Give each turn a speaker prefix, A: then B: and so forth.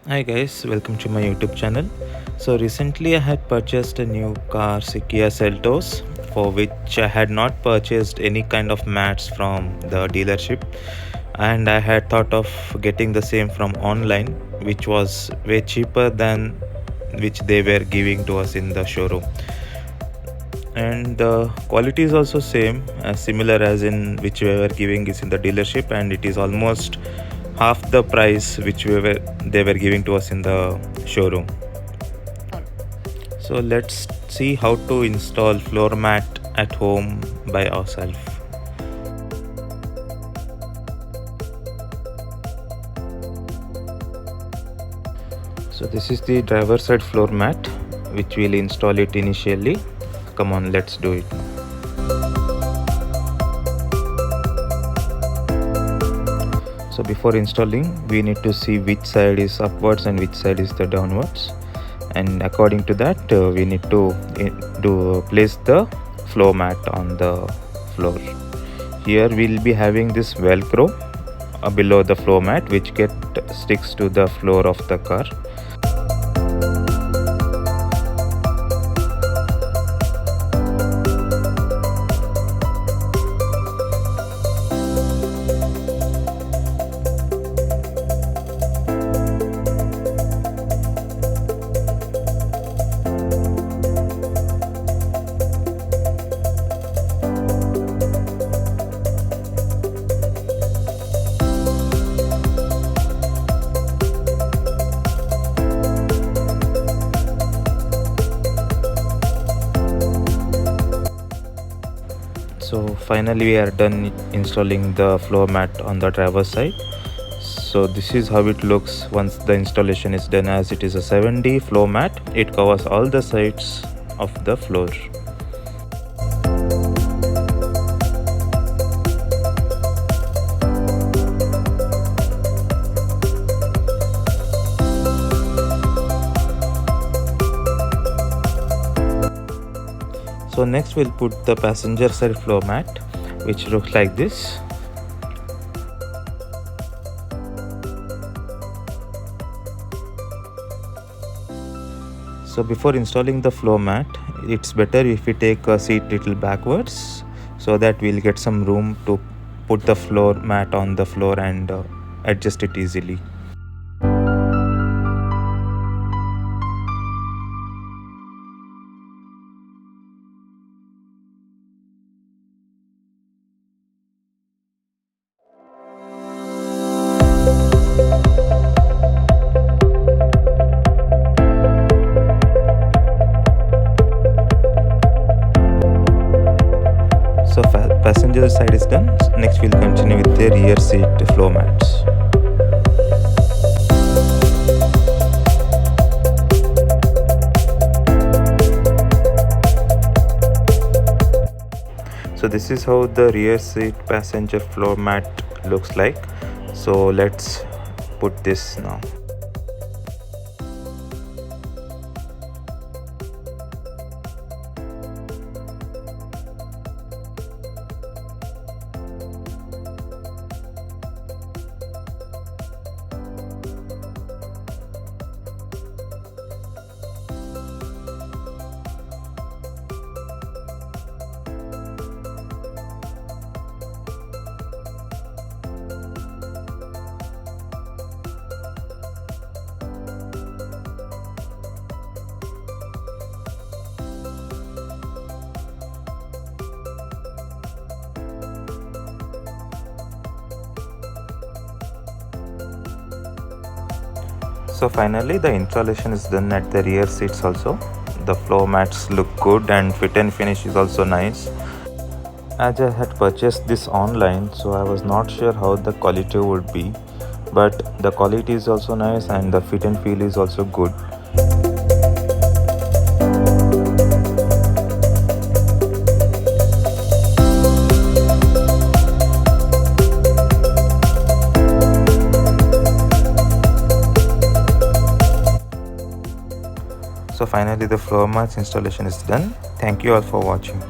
A: Hi guys, welcome to my YouTube channel. So recently I had purchased a new car, Kia Seltos, for which I had not purchased any kind of mats from the dealership, and I had thought of getting the same from online, which was way cheaper than which they were giving to us in the showroom. And the quality is also similar as in which we were giving is in the dealership, and it is almost half the price which they were giving to us in the showroom. So let's see how to install floor mat at home by ourselves. So this is the driver side floor mat which we'll install it initially. Come on, let's do it. So before installing, we need to see which side is upwards and which side is the downwards, and according to that we need to place the floor mat on the floor. Here we'll be having this velcro below the floor mat which sticks to the floor of the car. So finally we are done installing the floor mat on the driver's side. So this is how it looks once the installation is done. As it is a 7D floor mat, it covers all the sides of the floor. So next we'll put the passenger side floor mat, which looks like this. So before installing the floor mat, it's better if we take a seat little backwards so that we'll get some room to put the floor mat on the floor and adjust it easily. So passenger side is done. Next we'll continue with the rear seat floor mats. So this is how the rear seat passenger floor mat looks like. So let's put this now. So finally the installation is done at the rear seats also. The floor mats look good and fit and finish is also nice. As I had purchased this online, so I was not sure how the quality would be, but the quality is also nice and the fit and feel is also good. So finally the floor mats installation is done. Thank you all for watching.